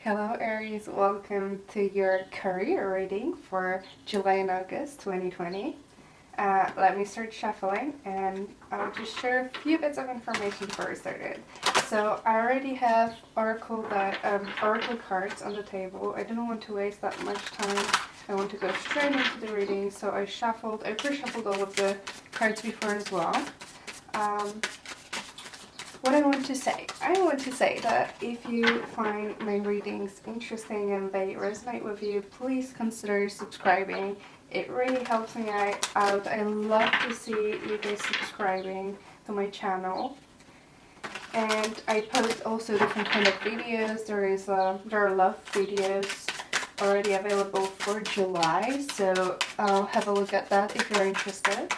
Hello Aries, welcome to your career reading for July and August 2020. Let me start shuffling and I'll just share a few bits of information before we started. So I already have oracle cards on the table. I didn't want to waste that much time. I want to go straight into the reading, so I pre-shuffled all of the cards before as well. What I want to say that if you find my readings interesting and they resonate with you, please consider subscribing. It really helps me out. I love to see you guys subscribing to my channel. And I post also different kind of videos. There are love videos already available for July, so I'll have a look at that if you're interested.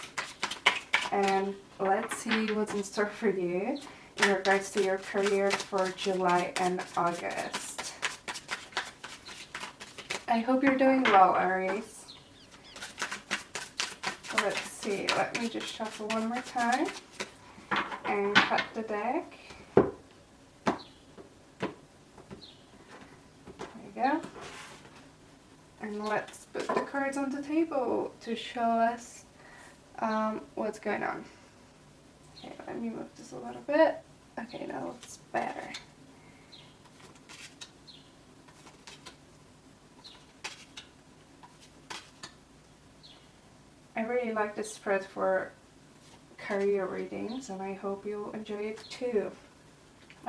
And let's see what's in store for you in regards to your career for July and August. I hope you're doing well, Aries. Let's see, let me just shuffle one more time and cut the deck. There you go. And let's put the cards on the table to show us what's going on. Okay, let me move this a little bit. Okay, now it's better. I really like this spread for career readings and I hope you'll enjoy it too.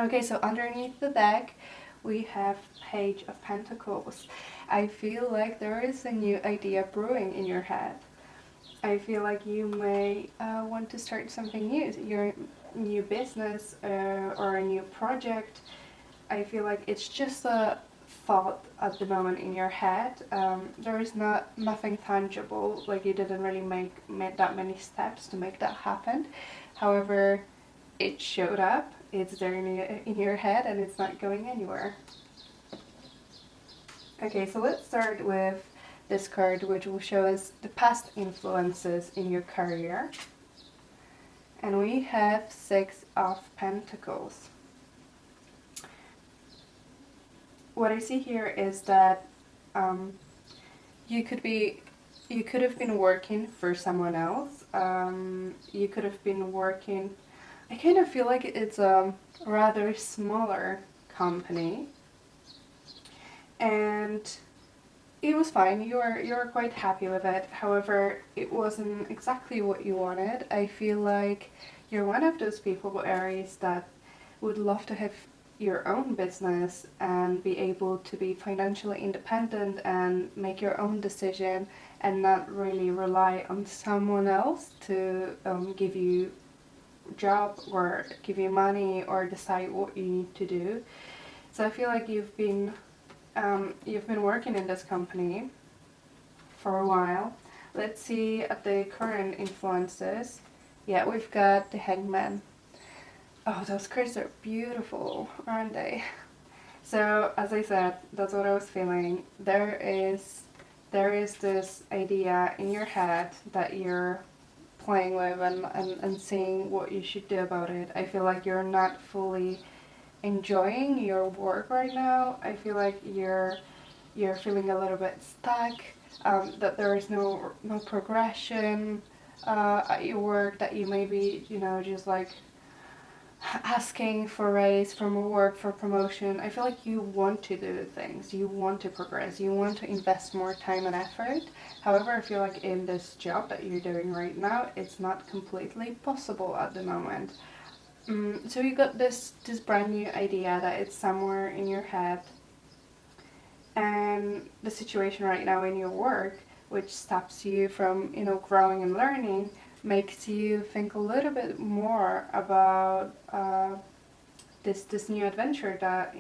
Okay, so underneath the deck we have Page of Pentacles. I feel like there is a new idea brewing in your head. I feel like you may want to start something new, your new business or a new project. I feel like it's just a thought at the moment in your head. There is nothing tangible, like you didn't really make that many steps to make that happen. However, it showed up, it's there in your head and it's not going anywhere. Okay, so let's start with this card, which will show us the past influences in your career. And we have Six of Pentacles. What I see here is that you could have been working for someone else. You could have been working, I kind of feel like it's a rather smaller company. And it was fine, you were quite happy with it. However, it wasn't exactly what you wanted. I feel like you're one of those people, Aries, that would love to have your own business and be able to be financially independent and make your own decision and not really rely on someone else to give you a job or give you money or decide what you need to do. So I feel like you've been working in this company for a while. Let's see at the current influences. Yeah, we've got the Hangman. Oh, those cards are beautiful, aren't they? So, as I said, that's what I was feeling. There is this idea in your head that you're playing with and seeing what you should do about it. I feel like you're not fully enjoying your work right now. I feel like you're feeling a little bit stuck, that there is no progression at your work, that you may be, just like asking for raise from work, for promotion. I feel like you want to do things, you want to progress, you want to invest more time and effort. However, I feel like in this job that you're doing right now, it's not completely possible at the moment. So you got this brand new idea that it's somewhere in your head, and the situation right now in your work, which stops you from growing and learning, makes you think a little bit more about this new adventure that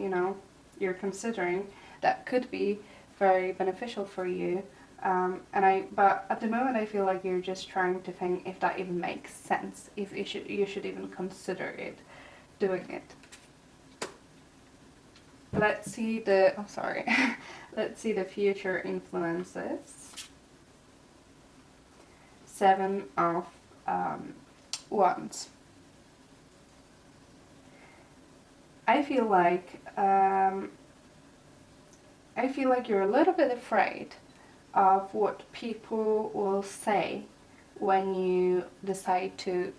you're considering that could be very beneficial for you. But at the moment I feel like you're just trying to think if that even makes sense, if you should even consider doing it. Let's see let's see the future influences. Seven of Wands. I feel like I feel like you're a little bit afraid of what people will say when you decide to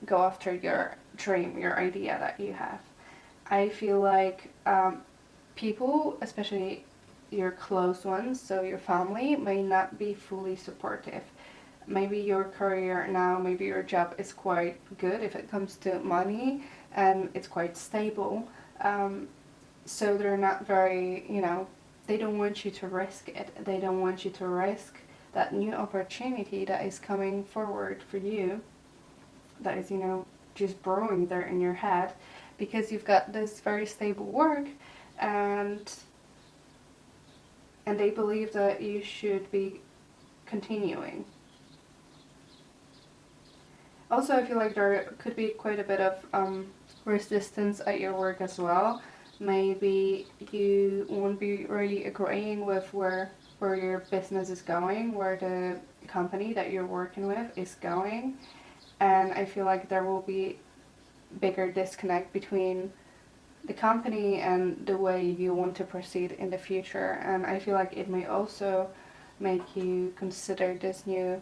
go after your dream, your idea that you have. I feel like people, especially your close ones, so your family, may not be fully supportive. Maybe your career now, maybe your job is quite good if it comes to money and it's quite stable. So they're not very, they don't want you to risk it. They don't want you to risk that new opportunity that is coming forward for you, that is, just brewing there in your head, because you've got this very stable work, and they believe that you should be continuing. Also, I feel like there could be quite a bit of resistance at your work as well. Maybe you won't be really agreeing with where your business is going, where the company that you're working with is going, and I feel like there will be bigger disconnect between the company and the way you want to proceed in the future. And I feel like it may also make you consider this new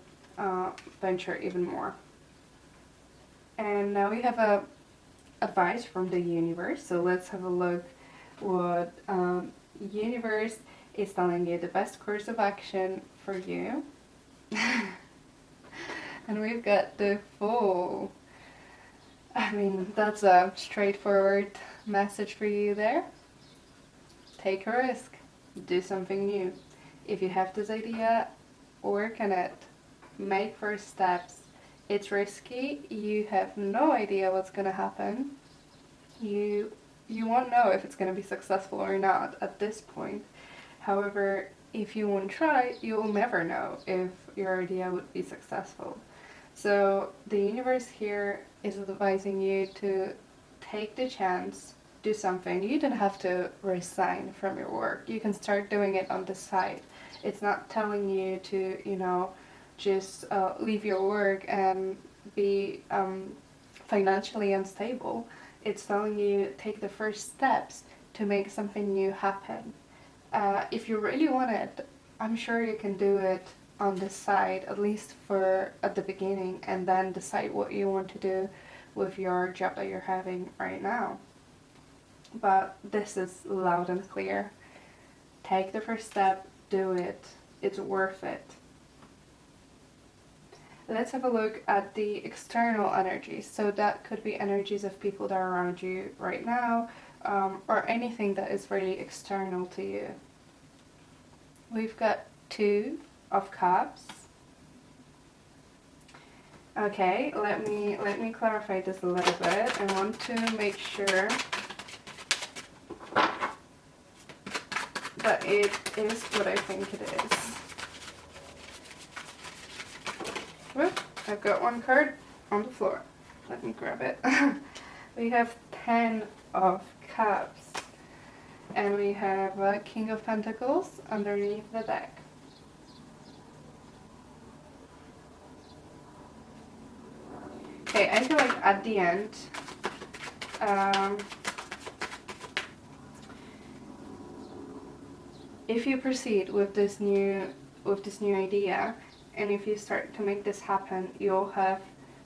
venture even more. And now we have a advice from the universe. So let's have a look what universe is telling you the best course of action for you. And we've got the Fool. I mean, that's a straightforward message for you there. Take a risk. Do something new. If you have this idea, work on it. Make first steps. It's risky. You have no idea what's going to happen. You won't know if it's going to be successful or not at this point. However, if you won't try, you'll never know if your idea would be successful. So the universe here is advising you to take the chance, do something. You don't have to resign from your work. You can start doing it on the side. It's not telling you to, just leave your work and be financially unstable. It's telling you take the first steps to make something new happen. If you really want it, I'm sure you can do it on the side, at least at the beginning, and then decide what you want to do with your job that you're having right now. But this is loud and clear. Take the first step, do it. It's worth it. Let's have a look at the external energies. So that could be energies of people that are around you right now, or anything that is really external to you. We've got 2 of Cups. Okay, let me clarify this a little bit. I want to make sure that it is what I think it is. Whoop, I've got 1 card on the floor. Let me grab it. We have 10 of Cups. And we have King of Pentacles underneath the deck. Okay, I feel like at the end, if you proceed with this new idea, and if you start to make this happen, you'll have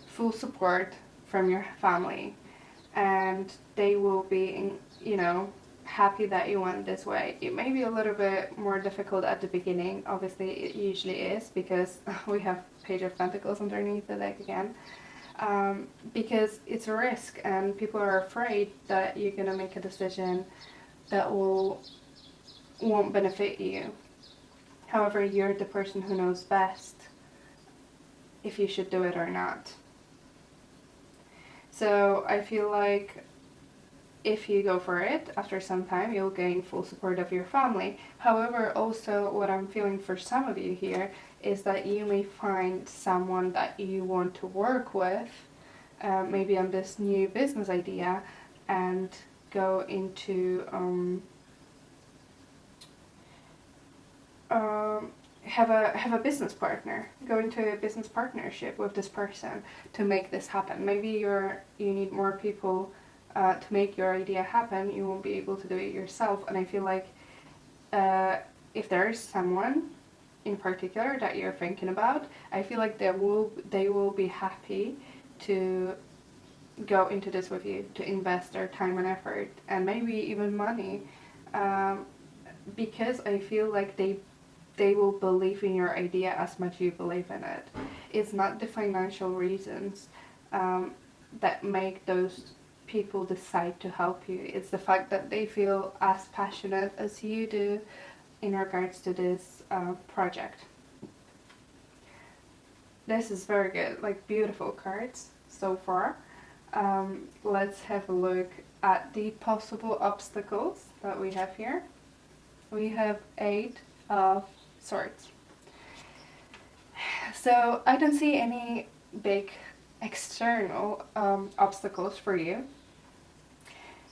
full support from your family, and they will be, happy that you went this way. It may be a little bit more difficult at the beginning. Obviously, it usually is, because we have Page of Pentacles underneath the deck again. Because it's a risk, and people are afraid that you're gonna make a decision that won't benefit you. However, you're the person who knows best if you should do it or not. So I feel like if you go for it, after some time you'll gain full support of your family. However, also what I'm feeling for some of you here is that you may find someone that you want to work with, maybe on this new business idea, and go into have a business partner, go into a business partnership with this person to make this happen. Maybe you need more people to make your idea happen. You won't be able to do it yourself, and I feel like if there is someone in particular that you're thinking about, I feel like they will be happy to go into this with you, to invest their time and effort and maybe even money, because I feel like they will believe in your idea as much as you believe in it. It's not the financial reasons that make those people decide to help you. It's the fact that they feel as passionate as you do in regards to this project. This is very good, like beautiful cards so far. Let's have a look at the possible obstacles that we have here. We have 8 of Swords. So I don't see any big external obstacles for you.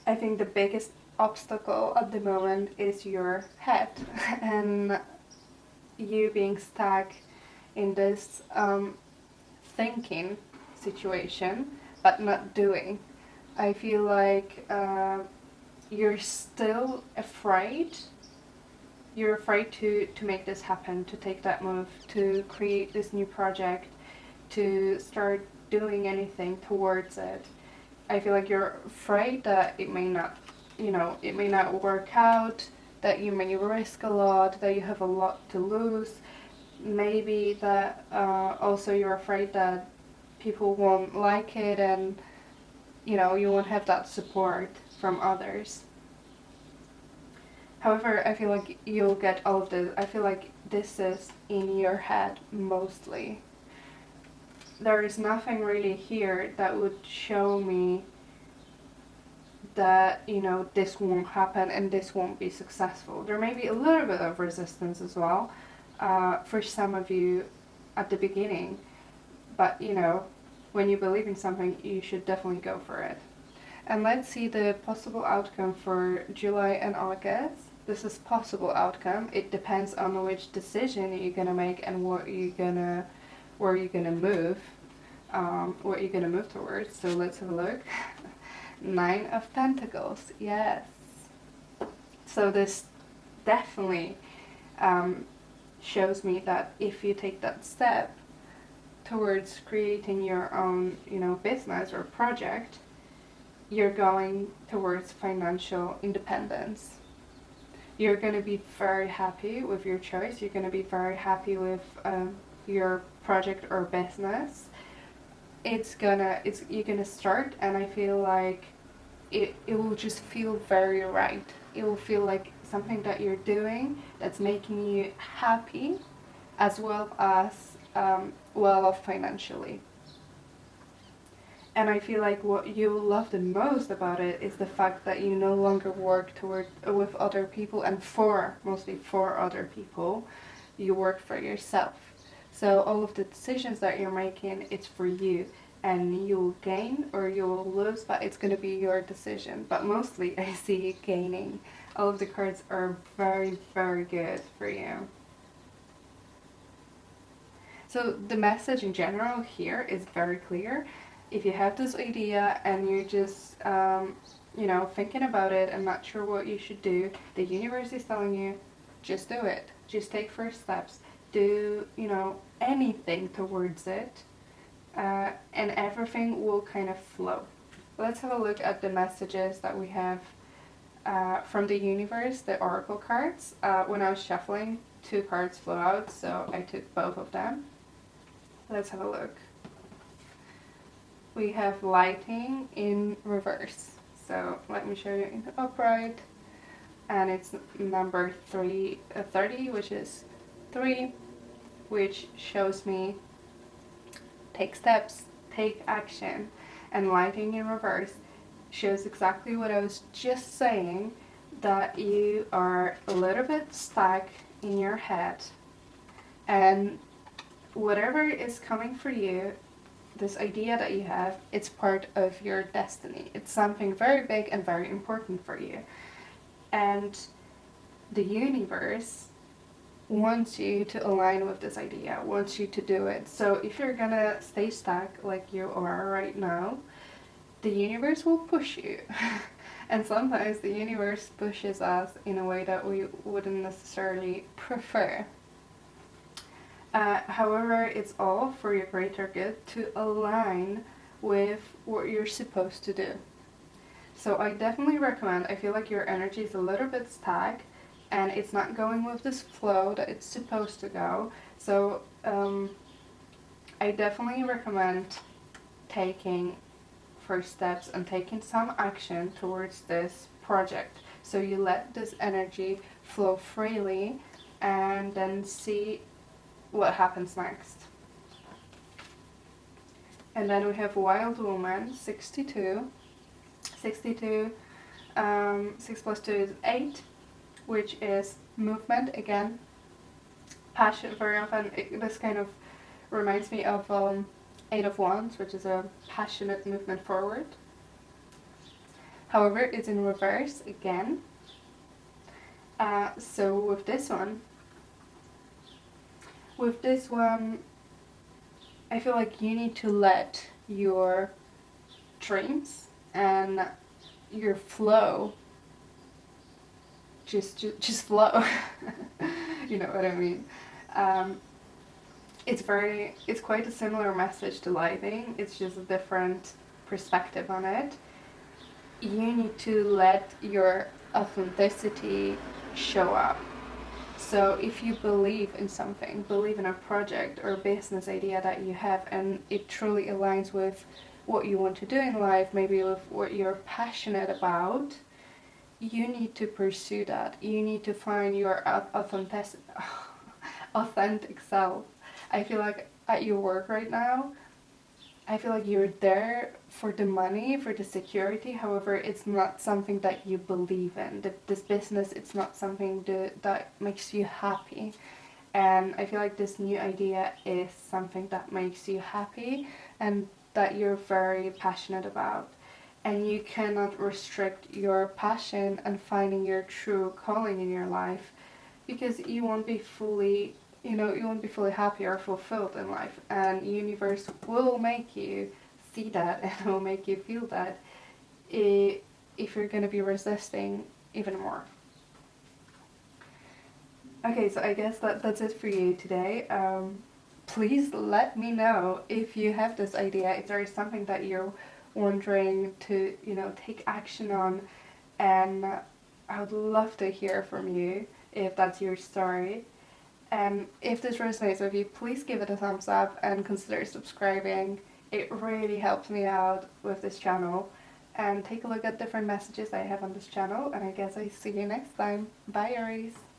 I think the biggest obstacle at the moment is your head and you being stuck in this thinking situation but not doing. I feel like you're still afraid. You're afraid to make this happen, to take that move, to create this new project, to start doing anything towards it. I feel like you're afraid that it may not, it may not work out, that you may risk a lot, that you have a lot to lose. Maybe that also you're afraid that people won't like it and, you won't have that support from others. However, I feel like you'll get all of this. I feel like this is in your head mostly. There is nothing really here that would show me that, this won't happen and this won't be successful. There may be a little bit of resistance as well for some of you at the beginning. But, when you believe in something, you should definitely go for it. And let's see the possible outcome for July and August. This is possible outcome. It depends on which decision you're gonna make and where you're gonna move, what you're gonna move towards. So let's have a look. 9 of Pentacles. Yes. So this definitely shows me that if you take that step towards creating your own, business or project, you're going towards financial independence. You're going to be very happy with your choice. You're going to be very happy with your project or business. You're gonna start, and I feel like it will just feel very right. It will feel like something that you're doing that's making you happy, as well as well off financially. And I feel like what you love the most about it is the fact that you no longer work with other people and mostly for other people. You work for yourself. So all of the decisions that you're making, it's for you. And you'll gain or you'll lose, but it's going to be your decision. But mostly I see you gaining. All of the cards are very, very good for you. So the message in general here is very clear. If you have this idea and you're just, thinking about it and not sure what you should do, the universe is telling you, just do it. Just take first steps. Do, anything towards it. And everything will kind of flow. Let's have a look at the messages that we have from the universe, the oracle cards. When I was shuffling, 2 cards flew out, so I took both of them. Let's have a look. We have lighting in reverse. So let me show you in the upright. And it's number 30, which is 3, which shows me take steps, take action. And lighting in reverse shows exactly what I was just saying, that you are a little bit stuck in your head. And whatever is coming for you, this idea that you have, it's part of your destiny. It's something very big and very important for you. And the universe wants you to align with this idea, wants you to do it. So if you're gonna stay stuck like you are right now, the universe will push you. And sometimes the universe pushes us in a way that we wouldn't necessarily prefer. However, it's all for your greater good to align with what you're supposed to do. So I definitely recommend, I feel like your energy is a little bit stuck and it's not going with this flow that it's supposed to go. So I definitely recommend taking first steps and taking some action towards this project. So you let this energy flow freely and then see what happens next. And then we have Wild Woman, 62. 62, 6 plus 2 is 8, which is movement again. Passion, very often, this kind of reminds me of 8 of Wands, which is a passionate movement forward. However, it's in reverse again. So with this one, I feel like you need to let your dreams and your flow just flow. You know what I mean? It's quite a similar message to lighting. It's just a different perspective on it. You need to let your authenticity show up. So if you believe in something, believe in a project or a business idea that you have, and it truly aligns with what you want to do in life, maybe with what you're passionate about, you need to pursue that. You need to find your authentic self. I feel like at your work right now, I feel like you're there for the money, for the security. However, it's not something that you believe in. This business, it's not something that makes you happy. And I feel like this new idea is something that makes you happy and that you're very passionate about. And you cannot restrict your passion and finding your true calling in your life, because you won't be fully happy or fulfilled in life. And universe will make you see that and will make you feel that if you're going to be resisting even more. Okay, so I guess that's it for you today. Please let me know if you have this idea, if there is something that you're wondering to, take action on, and I would love to hear from you if that's your story. And if this resonates with you, please give it a thumbs up and consider subscribing. It really helps me out with this channel. And take a look at different messages I have on this channel, and I guess I see you next time. Bye, Aries!